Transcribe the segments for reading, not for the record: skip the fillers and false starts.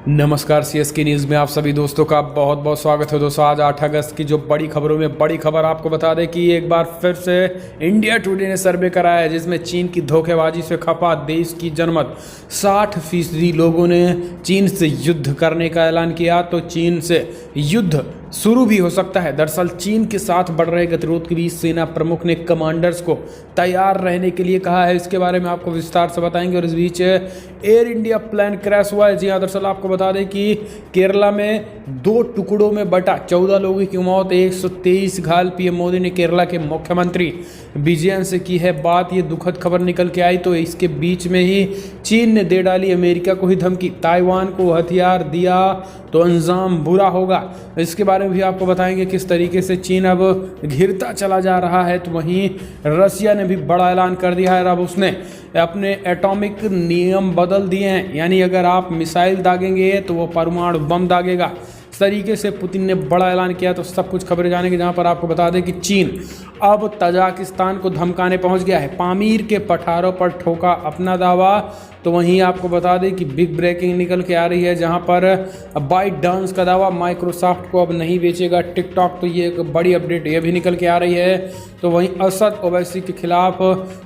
नमस्कार CSK news में आप सभी दोस्तों का बहुत बहुत स्वागत है। दोस्तों आज 8 अगस्त की जो बड़ी खबरों में बड़ी खबर आपको बता दें कि एक बार फिर से इंडिया टुडे ने सर्वे कराया है जिसमें चीन की धोखेबाजी से खफा देश की जनमत 60% लोगों ने चीन से युद्ध करने का ऐलान किया। तो चीन से युद्ध शुरू भी हो सकता है। दरअसल चीन के साथ बढ़ रहे गतिरोध के बीच सेना प्रमुख ने कमांडर्स को तैयार रहने के लिए कहा है। इसके बारे में आपको विस्तार से बताएंगे। और इस बीच एयर इंडिया प्लेन क्रैश हुआ है। जी हाँ, दरअसल आपको बता दें कि केरला में 2 टुकड़ों में बटा 14 लोगों की मौत, 123 घायल। पीएम मोदी ने केरला के मुख्यमंत्री विजयन से की है बात। ये दुखद खबर निकल के आई तो इसके बीच में ही चीन ने दे डाली अमेरिका को ही धमकी, ताइवान को हथियार दिया तो अंजाम बुरा होगा। इसके बारे में भी आपको बताएंगे किस तरीके से चीन अब घिरता चला जा रहा है। तो वहीं रसिया ने भी बड़ा ऐलान कर दिया है। अब उसने अपने एटॉमिक नियम बदल दिए हैं, यानी अगर आप मिसाइल दागेंगे तो वो परमाणु बम दागेगा। इस तरीके से पुतिन ने बड़ा ऐलान किया। तो सब कुछ खबरें जानेंगे, जहां पर आपको बता दें कि चीन अब तजाकिस्तान को धमकाने पहुंच गया है। पामीर के पठारों पर ठोका अपना दावा। तो वहीं आपको बता दें कि बिग ब्रेकिंग निकल के आ रही है, जहां पर बाइट डांस का दावा, माइक्रोसॉफ्ट को अब नहीं बेचेगा टिकटॉक। तो ये एक बड़ी अपडेट ये भी निकल के आ रही है। तो वहीं असद ओवैसी के खिलाफ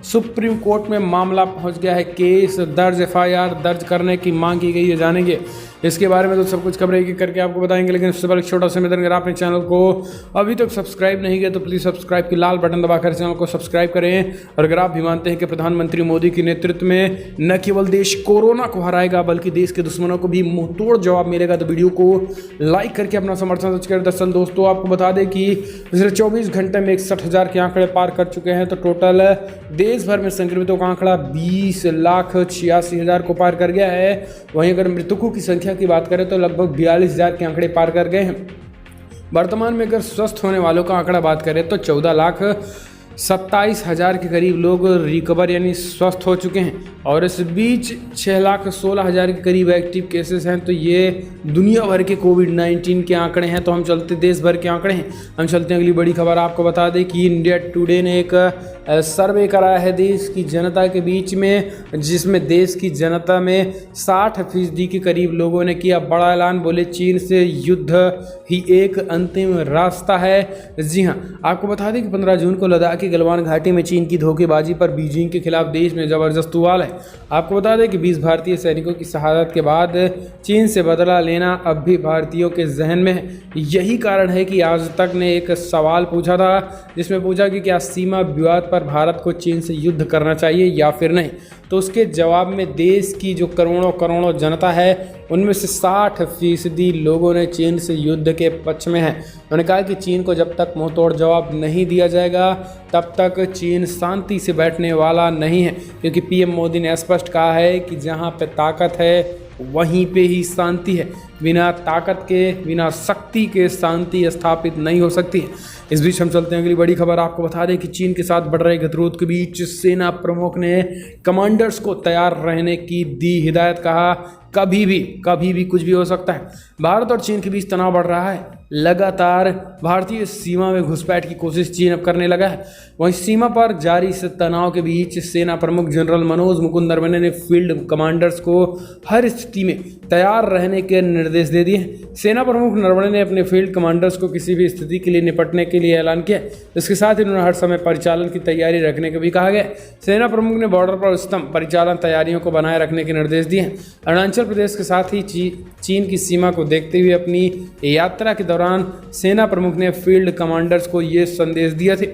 सुप्रीम कोर्ट में मामला पहुंच गया है। केस दर्ज, एफआईआर दर्ज करने की मांग की गई है। जानेंगे इसके बारे में तो सब कुछ खबरें एक करके आपको बताएंगे। लेकिन उससे पहले छोटा सा निवेदन, अगर आपने चैनल को अभी तक सब्सक्राइब नहीं किया तो प्लीज़ सब्सक्राइब की लाल बटन दबाकर चैनल को सब्सक्राइब करें। और अगर आप भी मानते हैं कि प्रधानमंत्री मोदी के नेतृत्व में न केवल देश कोरोना को हराएगा बल्कि देश के दुश्मनों को भी मुंहतोड़ जवाब मिलेगा, तो वीडियो को लाइक करके अपना समर्थन दर्ज करें। दरअसल दोस्तों आपको बता दें कि पिछले 24 घंटे में 61,000 के आंकड़े पार कर चुके हैं। तो टोटल देश भर में संक्रमितों का आंकड़ा 20,86,000 को पार कर गया है। वहीं अगर मृतकों की संख्या की बात करें तो लगभग 42,000 के आंकड़े पार कर गए हैं। वर्तमान में अगर स्वस्थ होने वालों का आंकड़ा बात करें तो 14,27,000 के करीब लोग रिकवर यानी स्वस्थ हो चुके हैं। और इस बीच 6,16,000 के करीब एक्टिव केसेस हैं। तो ये दुनिया भर के कोविड-19 के आंकड़े हैं। तो हम चलते देश भर के आंकड़े हैं, हम चलते हैं अगली बड़ी खबर। आपको बता दें कि इंडिया टुडे ने एक सर्वे कराया है देश की जनता के बीच में, जिसमें देश की जनता में 60% के करीब लोगों ने किया बड़ा ऐलान। बोले चीन से युद्ध ही एक अंतिम रास्ता है। जी हाँ, आपको बता दें कि 15 जून को लद्दाख की गलवान घाटी में चीन की धोखेबाजी पर बीजिंग के खिलाफ देश में जबरदस्त उबाल है। आपको बता दें कि 20 भारतीय सैनिकों की शहादत के बाद चीन से बदला लेना अब भी भारतीयों के जहन में है। यही कारण है कि आज तक ने एक सवाल पूछा था, जिसमें पूछा कि क्या सीमा विवाद पर भारत को चीन से युद्ध करना चाहिए या फिर नहीं। तो उसके जवाब में देश की जो करोड़ों जनता है उनमें से 60% लोगों ने चीन से युद्ध के पक्ष में है। उन्होंने कहा कि चीन को जब तक मुंहतोड़ जवाब नहीं दिया जाएगा तब तक चीन शांति से बैठने वाला नहीं है। क्योंकि पीएम मोदी ने स्पष्ट कहा है कि जहां पे ताकत है वहीं पे ही शांति है। बिना ताकत के, बिना शक्ति के शांति स्थापित नहीं हो सकती है। इस बीच हम चलते हैं अगली बड़ी खबर। आपको बता दें कि चीन के साथ बढ़ रहे गतिरोध के बीच सेना प्रमुख ने कमांडर्स को तैयार रहने की दी हिदायत। कहा कभी भी कुछ भी हो सकता है। भारत और चीन के बीच तनाव बढ़ रहा है। लगातार भारतीय सीमा में घुसपैठ की कोशिश चीन अब करने लगा है। वहीं सीमा पर जारी इस तनाव के बीच सेना प्रमुख जनरल मनोज मुकुंद नरवणे ने फील्ड कमांडर्स को हर स्थिति में तैयार रहने के निर्देश दे दिए। सेना प्रमुख नरवणे ने अपने फील्ड कमांडर्स को किसी भी स्थिति के लिए निपटने के लिए ऐलान किया। इसके साथ ही उन्होंने हर समय परिचालन की तैयारी रखने को भी कहा गया। सेना प्रमुख ने बॉर्डर पर उच्चतम परिचालन तैयारियों को बनाए रखने के निर्देश दिए। अरुणाचल प्रदेश के साथ ही चीन की सीमा को देखते हुए अपनी यात्रा के दौरान सेना प्रमुख ने फील्ड कमांडर्स को ये संदेश दिए थे।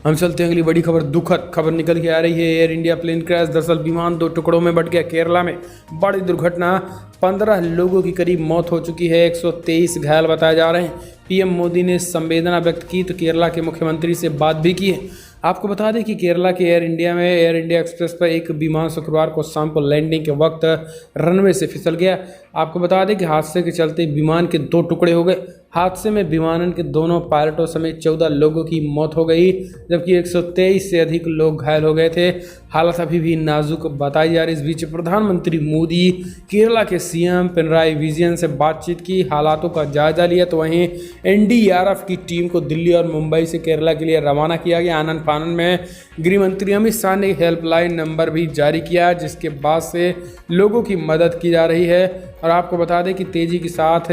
हम चलते हैं अगली बड़ी खबर। दुखद खबर निकल के आ रही है एयर इंडिया प्लेन क्रैश। दरअसल विमान 2 टुकड़ों में बट गया। केरला में बड़ी दुर्घटना, 15 लोगों की करीब मौत हो चुकी है, 123 घायल बताए जा रहे हैं। पीएम मोदी ने संवेदना व्यक्त की तो केरला के मुख्यमंत्री से बात भी की है। आपको बता दें कि केरला के एयर इंडिया एक्सप्रेस पर एक विमान शुक्रवार को शाम को लैंडिंग के वक्त रनवे से फिसल गया। आपको बता दें कि हादसे के चलते विमान के 2 टुकड़े हो गए। हादसे में विमानन के दोनों पायलटों समेत 14 लोगों की मौत हो गई, जबकि 123 से अधिक लोग घायल हो गए थे। हालत अभी भी नाजुक बताई जा रही। इस बीच प्रधानमंत्री मोदी केरला के सीएम पिनराई विजयन से बातचीत की, हालातों का जायजा लिया। तो वहीं एनडीआरएफ की टीम को दिल्ली और मुंबई से केरला के लिए रवाना किया गया। आनंद फानन में गृह मंत्री अमित शाह ने हेल्पलाइन नंबर भी जारी किया, जिसके बाद से लोगों की मदद की जा रही है। और आपको बता दें कि तेज़ी के साथ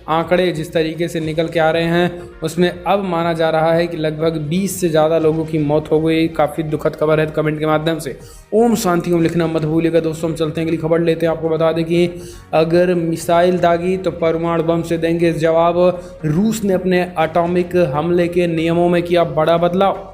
आंकड़े जिस तरीके से निकल के आ रहे हैं उसमें अब माना जा रहा है कि लगभग 20 से ज़्यादा लोगों की मौत हो गई। काफ़ी दुखद खबर है। कमेंट के माध्यम से ओम शांति ओम लिखना मत भूलिएगा। दोस्तों हम चलते हैं अगली खबर लेते हैं। आपको बता दें कि अगर मिसाइल दागी तो परमाणु बम से देंगे जवाब। रूस ने अपने एटॉमिक हमले के नियमों में किया बड़ा बदलाव।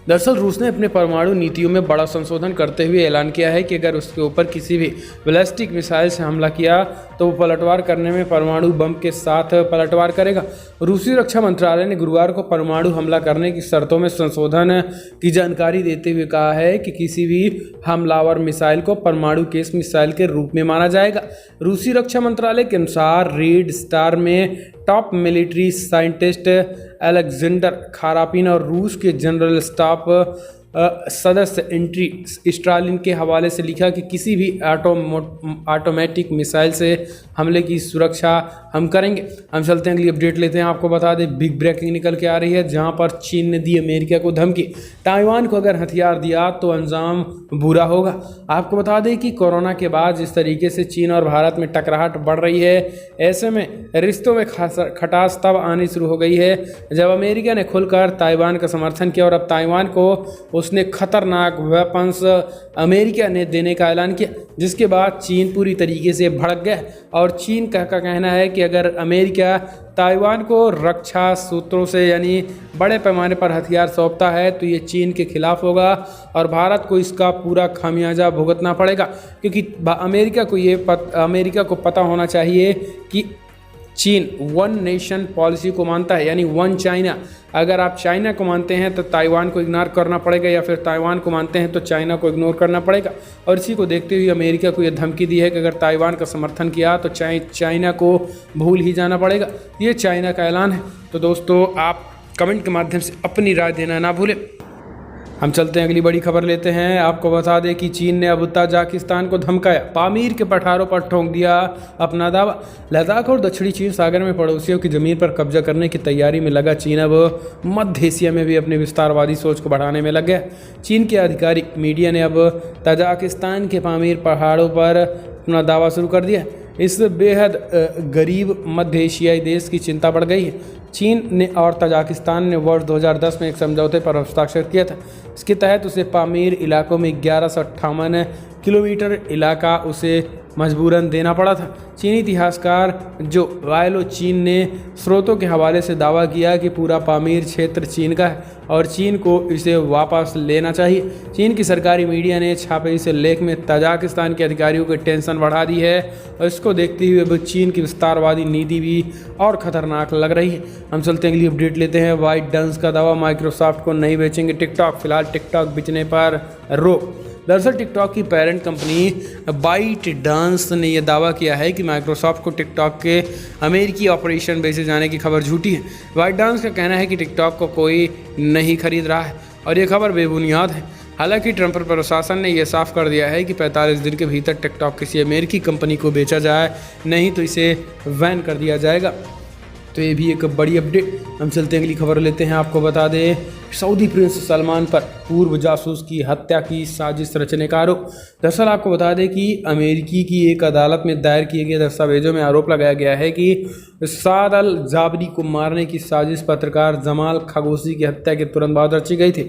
दरअसल रूस ने अपने परमाणु नीतियों में बड़ा संशोधन करते हुए ऐलान किया है कि अगर उसके ऊपर किसी भी बैलिस्टिक मिसाइल से हमला किया तो वो पलटवार करने में परमाणु बम के साथ पलटवार करेगा। रूसी रक्षा मंत्रालय ने गुरुवार को परमाणु हमला करने की शर्तों में संशोधन की जानकारी देते हुए कहा है कि किसी भी हमलावर मिसाइल को परमाणु केस मिसाइल के रूप में माना जाएगा। रूसी रक्षा मंत्रालय के अनुसार रेड स्टार में टॉप मिलिट्री साइंटिस्ट अलेक्जेंडर खारापिन और रूस के जनरल स्टाफ सदस्य एंट्री स्टालिन के हवाले से लिखा कि किसी भी ऑटोमेटिक मिसाइल से हमले की सुरक्षा हम करेंगे। हम चलते हैं अगली अपडेट लेते हैं। आपको बता दें बिग ब्रेकिंग निकल के आ रही है जहां पर चीन ने दी अमेरिका को धमकी। ताइवान को अगर हथियार दिया तो अंजाम बुरा होगा। आपको बता दें कि कोरोना के बाद जिस तरीके से चीन और भारत में टकराहट बढ़ रही है, ऐसे में रिश्तों में खटास तब आनी शुरू हो गई है जब अमेरिका ने खुलकर ताइवान का समर्थन किया और अब ताइवान को उसने खतरनाक वेपन्स अमेरिका ने देने का ऐलान किया, जिसके बाद चीन पूरी तरीके से भड़क गया। और चीन का कहना है कि अगर अमेरिका ताइवान को रक्षा सूत्रों से यानी बड़े पैमाने पर हथियार सौंपता है तो ये चीन के खिलाफ होगा और भारत को इसका पूरा खामियाजा भुगतना पड़ेगा। क्योंकि अमेरिका को पता होना चाहिए कि चीन वन नेशन पॉलिसी को मानता है, यानी वन चाइना। अगर आप चाइना को मानते हैं तो ताइवान को इग्नोर करना पड़ेगा, या फिर ताइवान को मानते हैं तो चाइना को इग्नोर करना पड़ेगा। और इसी को देखते हुए अमेरिका को यह धमकी दी है कि अगर ताइवान का समर्थन किया तो चाइना को भूल ही जाना पड़ेगा। ये चाइना का ऐलान है। तो दोस्तों आप कमेंट के माध्यम से अपनी राय देना ना भूलें। हम चलते हैं अगली बड़ी खबर लेते हैं। आपको बता दें कि चीन ने अब तजाकिस्तान को धमकाया, पामीर के पठारों पर ठोक दिया अपना दावा। लद्दाख और दक्षिणी चीन सागर में पड़ोसियों की ज़मीन पर कब्जा करने की तैयारी में लगा चीन अब मध्य एशिया में भी अपनी विस्तारवादी सोच को बढ़ाने में लग गया। चीन के आधिकारिक मीडिया ने अब तजाकिस्तान के पामीर पहाड़ों पर अपना दावा शुरू कर दिया। इस बेहद गरीब मध्य एशियाई देश की चिंता बढ़ गई है। चीन ने और तजाकिस्तान ने वर्ष 2010 में एक समझौते पर हस्ताक्षर किया था। इसके तहत उसे पामीर इलाकों में 1158 किलोमीटर इलाका उसे मजबूरन देना पड़ा था। चीनी इतिहासकार जो वायलो चीन ने स्रोतों के हवाले से दावा किया कि पूरा पामीर क्षेत्र चीन का है और चीन को इसे वापस लेना चाहिए। चीन की सरकारी मीडिया ने छापे इस लेख में तजाकिस्तान के अधिकारियों की टेंशन बढ़ा दी है और इसको देखते हुए अब चीन की विस्तारवादी नीति भी और खतरनाक लग रही है। हम चलते हैं अगली अपडेट लेते हैं। ByteDance का दावा, माइक्रोसॉफ्ट को नहीं बेचेंगे टिकटॉक। फिलहाल टिकटॉक बेचने पर रोक। दरअसल टिकटॉक की पेरेंट कंपनी ByteDance ने यह दावा किया है कि माइक्रोसॉफ्ट को टिकटॉक के अमेरिकी ऑपरेशन बेचे जाने की खबर झूठी है। ByteDance का कहना है कि टिकटॉक को कोई नहीं खरीद रहा है और ये खबर बेबुनियाद है। हालांकि ट्रंप प्रशासन ने यह साफ कर दिया है कि 45 दिन के भीतर टिकटॉक किसी अमेरिकी कंपनी को बेचा जाए, नहीं तो इसे बैन कर दिया जाएगा। तो ये भी एक बड़ी अपडेट। हम चलते हैं अगली खबर लेते हैं। आपको बता दें सऊदी प्रिंस सलमान पर पूर्व जासूस की हत्या की साजिश रचने का आरोप। दरअसल आपको बता दें कि अमेरिकी की एक अदालत में दायर किए गए दस्तावेजों में आरोप लगाया गया है कि साद अल जाबरी को मारने की साजिश पत्रकार जमाल खशोगी की हत्या के तुरंत बाद रची गई थी।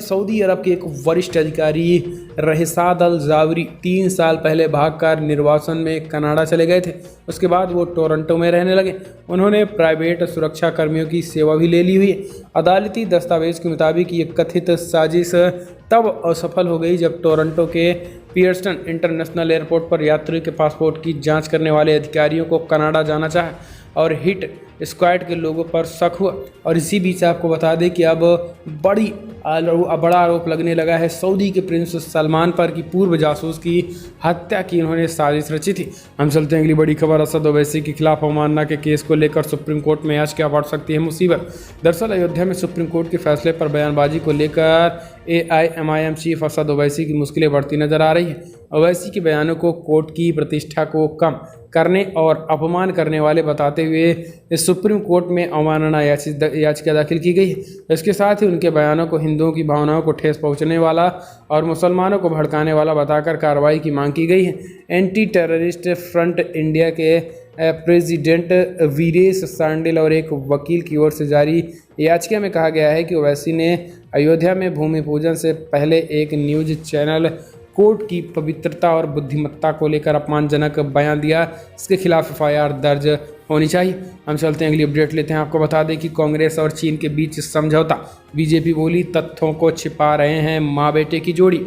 सऊदी अरब के एक वरिष्ठ अधिकारी रहे साद अल जाबरी 3 साल पहले भागकर निर्वासन में कनाडा चले गए थे। उसके बाद वो टोरंटो में रहने लगे। उन्होंने प्राइवेट सुरक्षा कर्मियों की सेवा भी ले ली हुई है। अदालती दस्तावेज के मुताबिक ये कथित साजिश तब असफल हो गई जब टोरंटो के पियर्सन इंटरनेशनल एयरपोर्ट पर यात्री के पासपोर्ट की जांच करने वाले अधिकारियों को कनाडा जाना चाहा और हिट स्क्वाड के लोगों पर शक हुआ। और इसी बीच आपको बता दें कि अब बड़ा आरोप लगने लगा है सऊदी के प्रिंस सलमान पर कि पूर्व जासूस की हत्या की उन्होंने साजिश रची थी। हम चलते हैं अगली बड़ी खबर। असद ओवैसी के खिलाफ अवमानना के केस को लेकर सुप्रीम कोर्ट में आज क्या बढ़ सकती है मुसीबत। दरअसल अयोध्या में सुप्रीम कोर्ट के फैसले पर बयानबाजी को लेकर AIMIM चीफ असद ओवैसी की मुश्किलें बढ़ती नजर आ रही हैं। ओवैसी के बयानों को कोर्ट की प्रतिष्ठा को कम करने और अपमान करने वाले बताते हुए सुप्रीम कोर्ट में अवमानना याचिका दाखिल की गई है। इसके साथ ही उनके बयानों को हिंदुओं की भावनाओं को ठेस पहुंचने वाला और मुसलमानों को भड़काने वाला बताकर कार्रवाई की मांग की गई है। एंटी टेररिस्ट फ्रंट इंडिया के प्रेसिडेंट वीरेश सांडिल और एक वकील की ओर से जारी याचिका में कहा गया है कि ओवैसी ने अयोध्या में भूमि पूजन से पहले एक न्यूज चैनल कोर्ट की पवित्रता और बुद्धिमत्ता को लेकर अपमानजनक बयान दिया। इसके खिलाफ FIR दर्ज होनी चाहिए। हम चलते हैं अगली अपडेट लेते हैं। आपको बता दें कि कांग्रेस और चीन के बीच समझौता। बीजेपी बोली तथ्यों को छिपा रहे हैं माँ बेटे की जोड़ी।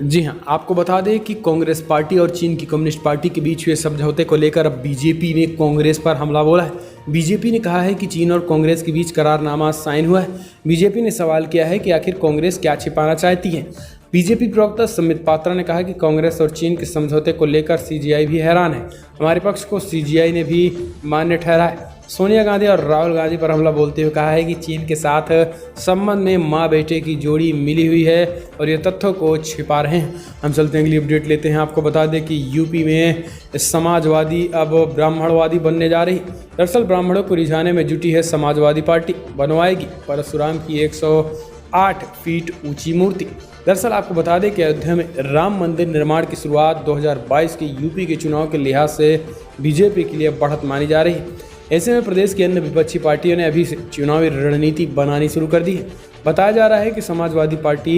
जी हां, आपको बता दें कि कांग्रेस पार्टी और चीन की कम्युनिस्ट पार्टी के बीच हुए समझौते को लेकर अब बीजेपी ने कांग्रेस पर हमला बोला है। बीजेपी ने कहा है कि चीन और कांग्रेस के बीच करारनामा साइन हुआ है। बीजेपी ने सवाल किया है कि आखिर कांग्रेस क्या छिपाना चाहती है। बीजेपी प्रवक्ता संबित पात्रा ने कहा कि कांग्रेस और चीन के समझौते को लेकर CGI भी हैरान है। हमारे पक्ष को CGI ने भी मान्य ठहरा है। सोनिया गांधी और राहुल गांधी पर हमला बोलते हुए कहा है कि चीन के साथ संबंध में माँ बेटे की जोड़ी मिली हुई है और ये तथ्यों को छिपा रहे हैं। हम चलते हैं अगली अपडेट लेते हैं। आपको बता दें कि यूपी में समाजवादी अब ब्राह्मणवादी बनने जा रही। दरअसल ब्राह्मणों को रिझाने में जुटी है समाजवादी पार्टी। बनवाएगी परशुराम की 108 फीट ऊंची मूर्ति। दरअसल आपको बता दें कि अयोध्या में राम मंदिर निर्माण की शुरुआत 2022 के यूपी के चुनाव के लिहाज से बीजेपी के लिए बढ़त मानी जा रही है। ऐसे में प्रदेश की अन्य विपक्षी पार्टियों ने अभी से चुनावी रणनीति बनानी शुरू कर दी है। बताया जा रहा है कि समाजवादी पार्टी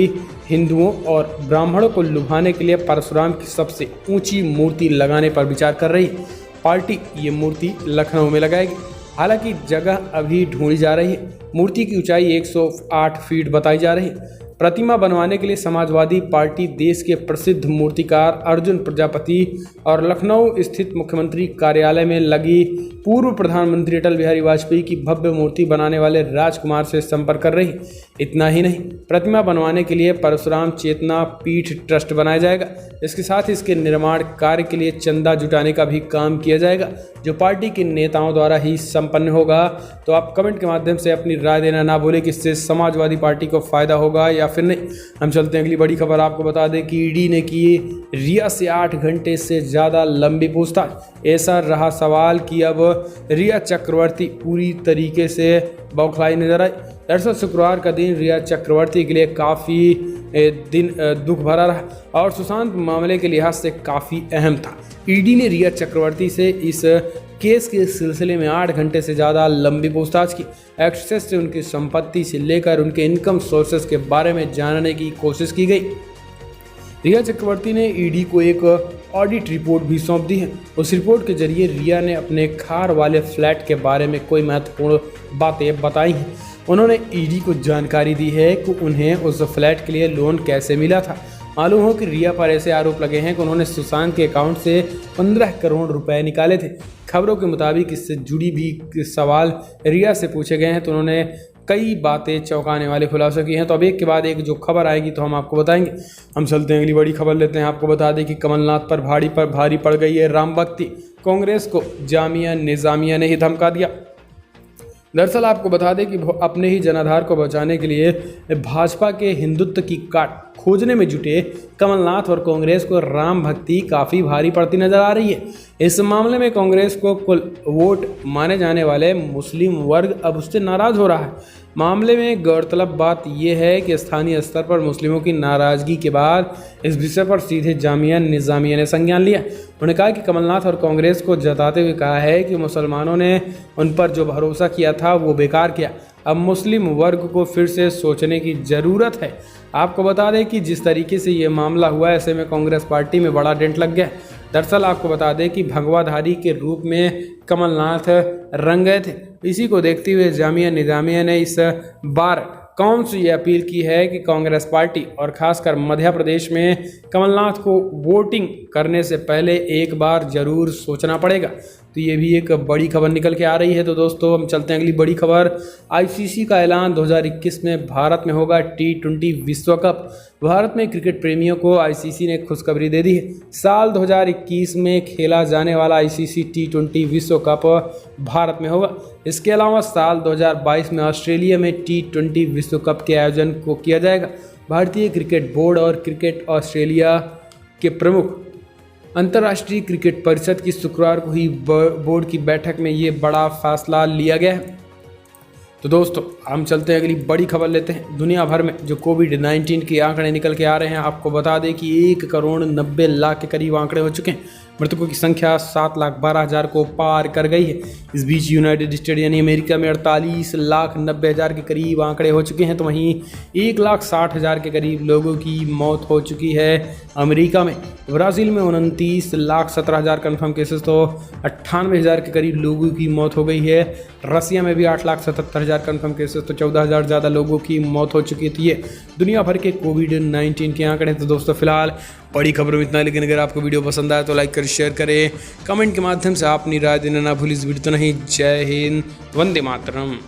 हिंदुओं और ब्राह्मणों को लुभाने के लिए परशुराम की सबसे ऊंची मूर्ति लगाने पर विचार कर रही है। पार्टी ये मूर्ति लखनऊ में लगाएगी। हालांकि जगह अभी ढूंढी जा रही है। मूर्ति की ऊंचाई 108 फीट बताई जा रही है। प्रतिमा बनवाने के लिए समाजवादी पार्टी देश के प्रसिद्ध मूर्तिकार अर्जुन प्रजापति और लखनऊ स्थित मुख्यमंत्री कार्यालय में लगी पूर्व प्रधानमंत्री अटल बिहारी वाजपेयी की भव्य मूर्ति बनाने वाले राजकुमार से संपर्क कर रही। इतना ही नहीं, प्रतिमा बनवाने के लिए परशुराम चेतना पीठ ट्रस्ट बनाया जाएगा। इसके साथ ही इसके निर्माण कार्य के लिए चंदा जुटाने का भी काम किया जाएगा, जो पार्टी के नेताओं द्वारा ही संपन्न होगा। तो आप कमेंट के माध्यम से अपनी राय देना ना भूलें कि इससे समाजवादी पार्टी को फायदा होगा या फिर नहीं। हम चलते हैं अगली बड़ी खबर। आपको बता दें कि ईडी ने की रिया से 8 घंटे से ज़्यादा लंबी पूछताछ। ऐसा रहा सवाल कि अब रिया चक्रवर्ती पूरी तरीके से बौखलाई नजर आई। दरअसल शुक्रवार का दिन रिया चक्रवर्ती के लिए काफ़ी दिन दुख भरा रहा और सुशांत मामले के लिहाज से काफ़ी अहम था। ईडी ने रिया चक्रवर्ती से इस केस के सिलसिले में 8 घंटे से ज़्यादा लंबी पूछताछ की। एक्सेस से उनकी संपत्ति से लेकर उनके इनकम सोर्सेस के बारे में जानने की कोशिश की गई। रिया चक्रवर्ती ने ईडी को एक ऑडिट रिपोर्ट भी सौंप दी है। उस रिपोर्ट के जरिए रिया ने अपने खार वाले फ्लैट के बारे में कोई महत्वपूर्ण बातें बताई हैं। उन्होंने ईडी को जानकारी दी है कि उन्हें उस फ्लैट के लिए लोन कैसे मिला था। मालूम हो कि रिया पर ऐसे आरोप लगे हैं कि उन्होंने सुशांत के अकाउंट से 15 करोड़ रुपए निकाले थे। खबरों के मुताबिक इससे जुड़ी भी सवाल रिया से पूछे गए हैं तो उन्होंने कई बातें चौंकाने वाले खुलासे किए हैं। तो अब एक के बाद एक जो खबर आएगी तो हम आपको बताएंगे। हम चलते हैं अगली बड़ी खबर लेते हैं। आपको बता दें कि कमलनाथ पर भारी पड़ गई है राम भक्ति। कांग्रेस को जामिया निजामिया ने ही धमका दिया। दरअसल आपको बता दें कि अपने ही जनाधार को बचाने के लिए भाजपा के हिंदुत्व की काट खोजने में जुटे कमलनाथ और कांग्रेस को राम भक्ति काफ़ी भारी पड़ती नजर आ रही है। इस मामले में कांग्रेस को कुल वोट माने जाने वाले मुस्लिम वर्ग अब उससे नाराज हो रहा है। मामले में गौरतलब बात यह है कि स्थानीय स्तर पर मुस्लिमों की नाराजगी के बाद इस विषय पर सीधे जामिया निजामिया ने संज्ञान लिया। उन्होंने कहा कि कमलनाथ और कांग्रेस को जताते हुए कहा है कि मुसलमानों ने उन पर जो भरोसा किया था वो बेकार किया। अब मुस्लिम वर्ग को फिर से सोचने की ज़रूरत है। आपको बता दें कि जिस तरीके से ये मामला हुआ ऐसे में कांग्रेस पार्टी में बड़ा डेंट लग गया। दरअसल आपको बता दें कि भगवाधारी के रूप में कमलनाथ रंग गए थे। इसी को देखते हुए जामिया निजामिया ने इस बार कौन सी ये अपील की है कि कांग्रेस पार्टी और खासकर मध्य प्रदेश में कमलनाथ को वोटिंग करने से पहले एक बार जरूर सोचना पड़ेगा। तो ये भी एक बड़ी खबर निकल के आ रही है। तो दोस्तों हम चलते हैं अगली बड़ी खबर। आईसीसी का ऐलान 2021 में भारत में होगा T20 विश्व कप। भारत में क्रिकेट प्रेमियों को आईसीसी ने खुशखबरी दे दी है। साल 2021 में खेला जाने वाला आईसीसी T20 विश्व कप भारत में होगा। इसके अलावा साल 2022 में ऑस्ट्रेलिया में T20 विश्व कप के आयोजन को किया जाएगा। भारतीय क्रिकेट बोर्ड और क्रिकेट ऑस्ट्रेलिया के प्रमुख अंतर्राष्ट्रीय क्रिकेट परिषद की शुक्रवार को हुई बोर्ड की बैठक में ये बड़ा फैसला लिया गया है। तो दोस्तों हम चलते हैं अगली बड़ी खबर लेते हैं। दुनिया भर में जो कोविड-19 के आंकड़े निकल के आ रहे हैं, आपको बता दें कि 1,90,00,000 के करीब आंकड़े हो चुके हैं। मृतकों की संख्या 7,12,000 को पार कर गई है। इस बीच यूनाइटेड स्टेट यानी अमेरिका में 48,90,000 के करीब आंकड़े हो चुके हैं, तो वहीं 1,60,000 के करीब लोगों की मौत हो चुकी है अमेरिका में। ब्राज़ील में 29,17,000 कन्फर्म केसेस, तो 98,000 के करीब लोगों की मौत हो गई है। रसिया में भी 8,77,000 कन्फर्म केसेस, तो 14,000 ज़्यादा लोगों की मौत हो चुकी थी। ये दुनिया भर के कोविड-19 के आंकड़े। तो दोस्तों फिलहाल बड़ी खबरों में इतना, लेकिन अगर आपको वीडियो पसंद आए तो लाइक करें, शेयर करें, कमेंट के माध्यम से अपनी राय देना ना भूलिए। इस वीडियो तो नहीं। जय हिंद, वंदे मातरम।